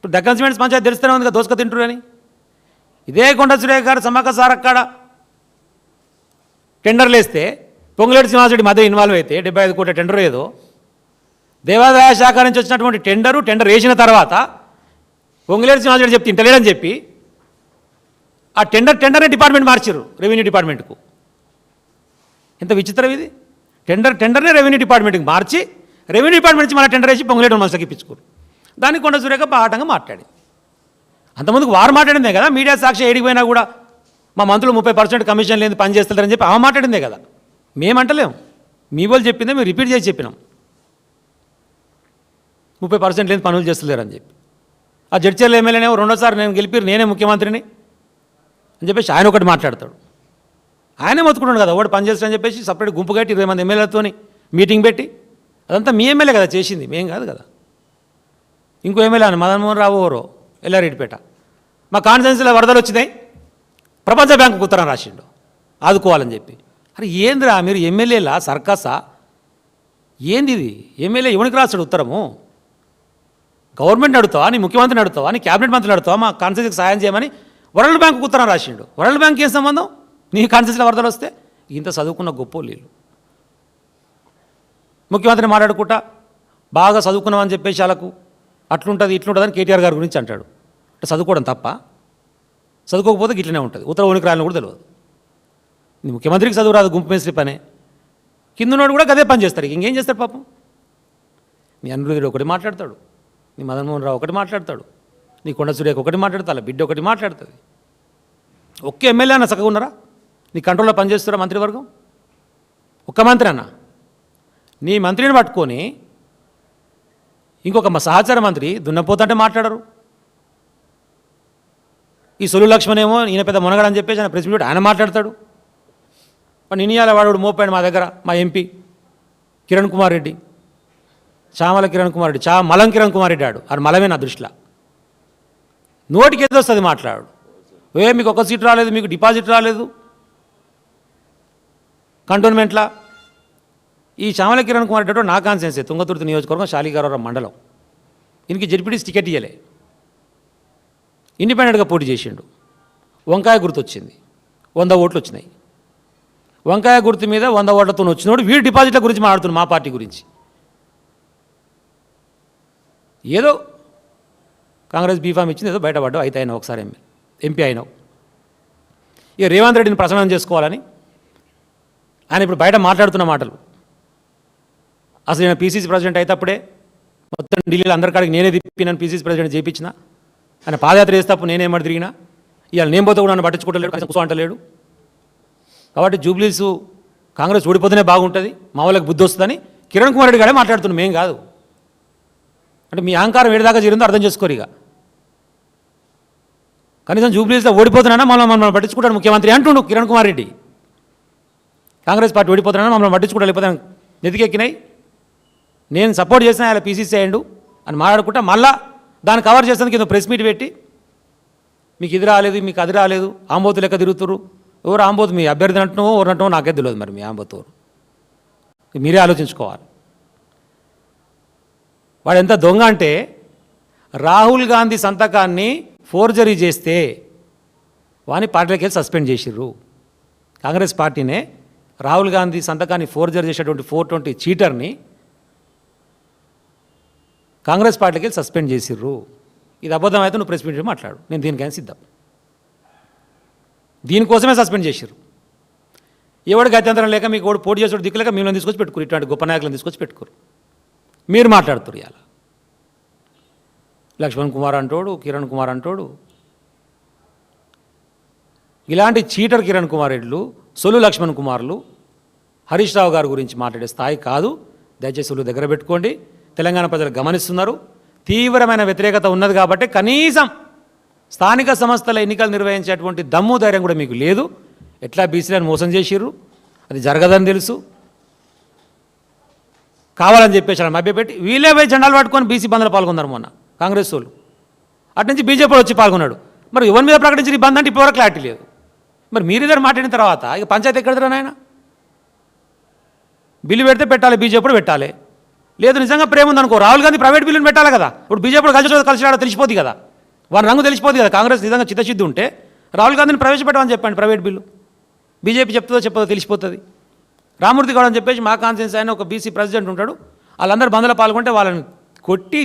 ఇప్పుడు దక్కన్ సిమెంట్స్ పంచాయతీ తెలుస్తూనే ఉంది కదా దోసుక తింటారు అని. ఇదే కొండ సురేఖ గారు సమ్మక్క సారక్కడ టెండర్లు వేస్తే పొంగులేటి శ్రీనివాసరెడ్డి మధ్య ఇన్వాల్వ్ అయితే 75 కోట్ల టెండర్ ఏదో దేవాదాయ శాఖ నుంచి వచ్చినటువంటి టెండర్ వేసిన తర్వాత పొంగులేటి శ్రీనివాసరెడ్డి చెప్తే ఇంటలేడని చెప్పి ఆ టెండర్ని డిపార్ట్మెంట్ మార్చారు రెవెన్యూ డిపార్ట్మెంట్కు. ఎంత విచిత్రం ఇది. టెండర్నే రెవెన్యూ డిపార్ట్మెంట్కి మార్చి రెవెన్యూ డిపార్ట్మెంట్ నుంచి మళ్ళీ టెండర్ వేసి పొంగులేటి మనసుకి ఇప్పించుకోరు. దానికి కొండ సురేఖ బాటంగా మాట్లాడింది. అంతమందికి వారు మాట్లాడిందే కదా. మీడియా సాక్షి ఏడిపోయినా కూడా మా మంత్రులు 30% కమిషన్ లేని పని చేస్తారని చెప్పి ఆమె మాట్లాడిందే కదా. మేమంటలేము, మీ వాళ్ళు చెప్పిందే మేము రిపీట్ చేసి చెప్పినాం 30% లేని పనులు చేస్తలేరని చెప్పి. ఆ జడ్చర్ల ఎమ్మెల్యేనేమో రెండోసారి నేను గెలిపి నేనే ముఖ్యమంత్రిని అని చెప్పేసి ఆయన ఒకటి మాట్లాడతాడు. ఆయనే మొత్తుకుంటాడు కదా ఒకటి పని చేస్తాడని చెప్పేసి సపరేట్ గుంపు కట్టి 20 మంది ఎమ్మెల్యేలతో మీటింగ్ పెట్టి. అదంతా మీ ఎమ్మెల్యే కదా చేసింది, మేం కాదు కదా. ఇంకో ఎమ్మెల్యే అని మదన్మోహన్ రావు ఎవరో ఎల్లారెడ్డిపేట మా కాన్స్టిట్యున్సీలో వరదలు వచ్చినాయి ప్రపంచ బ్యాంకుకు ఉత్తరం రాసిండు ఆదుకోవాలని చెప్పి. అరే ఏందిరా మీరు ఎమ్మెల్యేలా సర్కసా ఏంది ఇది? ఎమ్మెల్యే ఎవరికి రాస్తాడు ఉత్తరము? గవర్నమెంట్ అడుగుతావా, నీ ముఖ్యమంత్రిని అడుగుతావా, నీ క్యాబినెట్ మంత్రిని అడుగుతావా మా కాన్స్టిట్యున్సీకి సాయం చేయమని? వరల్డ్ బ్యాంకుకు ఉత్తరం రాసిండు. వరల్డ్ బ్యాంక్ ఏం సంబంధం నీ కాన్స్టిట్యున్సీలో వరదలు వస్తే? ఇంత చదువుకున్న గొప్పోళ్ళు వీళ్ళు. ముఖ్యమంత్రిని మాట్లాడుకుంటా బాగా చదువుకున్నామని చెప్పేసి వాళ్ళకు అట్లుంటుంది ఇట్లుంటుందని కేటీఆర్ గారి గురించి అంటాడు. అంటే చదువుకోవడం తప్ప? చదువుకోకపోతే గిట్లనే ఉంటుంది. ఉత్తరవునికి రాయాలని కూడా తెలియదు. నీ ముఖ్యమంత్రికి చదువు రాదు, గుంపు మేస్త్రి పనే. కిందనోడు కూడా అదే పని చేస్తాడు. ఇంకేం చేస్తాడు పాపం? నీ అనిరుద్ధుడు ఒకటి మాట్లాడతాడు, నీ మదన్మోహన్ రావు ఒకటి మాట్లాడతాడు, నీ కొండ సురేఖ ఒకటి మాట్లాడతా, బిడ్డ ఒకటి మాట్లాడుతుంది. ఒక్క ఎమ్మెల్యే అన్న చక్కగా ఉన్నారా? నీ కంట్రోల్లో పనిచేస్తారా మంత్రివర్గం? ఒక్క మంత్రి అన్న నీ మంత్రిని పట్టుకొని ఇంకొక సహచార మంత్రి దున్నపోతుంటే మాట్లాడరు. ఈ సొల్లు లక్ష్మణ్ ఏమో ఈయన పెద్ద మునగడని చెప్పేసి ఆయన ప్రెస్ మీట్ ఆయన మాట్లాడతాడు. మరి నినియాల వాడు మోపాడు మా దగ్గర మా ఎంపీ కిరణ్ కుమార్ రెడ్డి, చామల కిరణ్ కుమార్ రెడ్డి, మలం కిరణ్ కుమార్ రెడ్డి ఆడు అది మలమే నా దృష్టిలో. నోటికి ఏదో వస్తుంది మాట్లాడు. మీకు ఒక సీట్ రాలేదు, మీకు డిపాజిట్ రాలేదు కంటోన్మెంట్లా. ఈ చామల కిరణ్ కుమార్ రెడ్డి నా కాన్సెన్సే తుంగతుర్తి నియోజకవర్గం శాలిగారవరం మండలం. ఈయనకి జెడ్పీటీసీ టికెట్ ఇవ్వలే, ఇండిపెండెంట్గా పోటీ చేసిండు. వంకాయ గుర్తు వచ్చింది, 100 ఓట్లు వచ్చినాయి. వంకాయ గుర్తు మీద 100 ఓట్లతో వచ్చినోడు వీడు డిపాజిట్ల గురించి మాట్లాడుతున్నాడు, మా పార్టీ గురించి. ఏదో కాంగ్రెస్ బీఫామ్ ఇచ్చింది, ఏదో బయటపడ్డావు, అయితే అయినా ఒకసారి ఎంపీ అయినావు. ఇక రేవంత్ రెడ్డిని ప్రసన్నం చేసుకోవాలని ఆయన ఇప్పుడు బయట మాట్లాడుతున్న మాటలు. అసలు నేను పీసీసీ ప్రెసిడెంట్ అయితే అప్పుడే మొత్తం ఢిల్లీలో అందరికాడికి నేనే తిప్పి నన్ను పీసీసీ ప్రెసిడెంట్ చేయించిన. ఆయన పాదయాత్ర చేసేటప్పుడు నేనేమడి తిరిగినా, ఇవాళ నేను పోతే కూడా నన్ను పట్టించుకోవట్లేడు, కూర్చో అంటలేడు. కాబట్టి జూబ్లీస్ కాంగ్రెస్ ఓడిపోతేనే బాగుంటుంది, మా వాళ్ళకి బుద్ధి వస్తుందని కిరణ్ కుమార్ రెడ్డి గారే మాట్లాడుతున్నాం, మేం కాదు. అంటే మీ అహంకారం ఏడిదాకా చేరిందో అర్థం చేసుకోరు. ఇక కనీసం జూబ్లీస్లో ఓడిపోతున్నా మమ్మల్ని పట్టించుకుంటాడు ముఖ్యమంత్రి అంటుండు కిరణ్ కుమార్ రెడ్డి. కాంగ్రెస్ పార్టీ ఓడిపోతున్నా మమ్మల్ని పట్టించుకుంటా, లేకపోతే నెతికెక్కినాయి, నేను సపోర్ట్ చేసిన ఆయన పీసీసీ అయ్యండు అని మాట్లాడుకుంటా మళ్ళా దాన్ని కవర్ చేసేందుకు కింద ప్రెస్ మీట్ పెట్టి మీకు ఇది రాలేదు, మీకు అది రాలేదు, ఆంబోతు లెక్క తిరుగుతురు. ఎవరు ఆంబోతు? మీ అభ్యర్థి అంటున్నావో ఎవరు అంటున్నావో నాకే తెలియదు. మరి మీ ఆంబోతు ఎవరు మీరే ఆలోచించుకోవాలి. వాడు ఎంత దొంగ అంటే రాహుల్ గాంధీ సంతకాన్ని ఫోర్జరీ చేస్తే వాని పార్టీలోకి వెళ్ళి సస్పెండ్ చేసిర్రు. కాంగ్రెస్ పార్టీనే రాహుల్ గాంధీ సంతకాన్ని ఫోర్జరీ చేసేటువంటి 420 చీటర్ని కాంగ్రెస్ పార్టీకి వెళ్ళి సస్పెండ్ చేసిర్రు. ఇది అబద్ధం అయితే నువ్వు ప్రెస్ మీట్ మాట్లాడు, నేను దీనికైనా సిద్ధం. దీనికోసమే సస్పెండ్ చేసిర్రు. ఎవడు గత్యంతరం లేక మీకు ఓడి పోటీ చేసేవాడు దిక్కులేక మిమ్మల్ని తీసుకొచ్చి పెట్టుకోరు, ఇట్లాంటి గొప్ప నాయకులను తీసుకొచ్చి పెట్టుకోరు. మీరు మాట్లాడుతున్నారు ఇలా లక్ష్మణ్ కుమార్ అంటోడు, కిరణ్ కుమార్ అంటోడు. ఇలాంటి చీటర్ కిరణ్ కుమార్ రెడ్లు, సొల్లు లక్ష్మణ్ కుమార్లు హరీష్ రావు గారి గురించి మాట్లాడే స్థాయి కాదు. దయచేసి సొల్లు దగ్గర పెట్టుకోండి. తెలంగాణ ప్రజలు గమనిస్తున్నారు. తీవ్రమైన వ్యతిరేకత ఉన్నది కాబట్టి కనీసం స్థానిక సంస్థల ఎన్నికలు నిర్వహించేటువంటి దమ్ము ధైర్యం కూడా మీకు లేదు. ఎట్లా బీసీలను మోసం చేసిర్రు, అది జరగదని తెలుసు. కావాలని చెప్పేసి అలా మభ్యపెట్టి వీళ్ళే పోయి జెండాలు పట్టుకొని బీసీ బంద్లో పాల్గొన్నారు మొన్న కాంగ్రెస్ వాళ్ళు. అటు నుంచి బీజేపీ వచ్చి పాల్గొన్నాడు. మరి ఎవరి మీద ప్రకటించిన ఈ బంద్ అంటే ఇప్పటివరకు క్లారిటీ లేదు. మరి మీరిద్దరు మాట్లాడిన తర్వాత ఇక పంచాయతీ ఎక్కడదరా నాయన? బిల్లు పెడితే పెట్టాలి, బీజేపీ కూడా పెట్టాలి. లేదు నిజంగా ప్రేమ ఉందనుకో రాహుల్ గాంధీ ప్రైవేట్ బిల్లుని పెట్టాలి కదా. ఇప్పుడు బీజేపీ కలిసి తెలిసిపోతుంది కదా, వారి రంగు తెలిసిపోతుంది కదా. కాంగ్రెస్ నిజంగా చిత్తశుద్ధి ఉంటే రాహుల్ గాంధీని ప్రవేశపెట్టమని చెప్పండి ప్రైవేట్ బిల్లు. బీజేపీ చెప్తుందో చెప్పదో తెలిసిపోతుంది. రామూర్తి గౌడ్ అని చెప్పేసి మా కాన్ఫరెన్స్ ఆయన ఒక బీసీ ప్రెసిడెంట్ ఉంటాడు, వాళ్ళందరూ బంద్లో పాల్గొంటే వాళ్ళని కొట్టి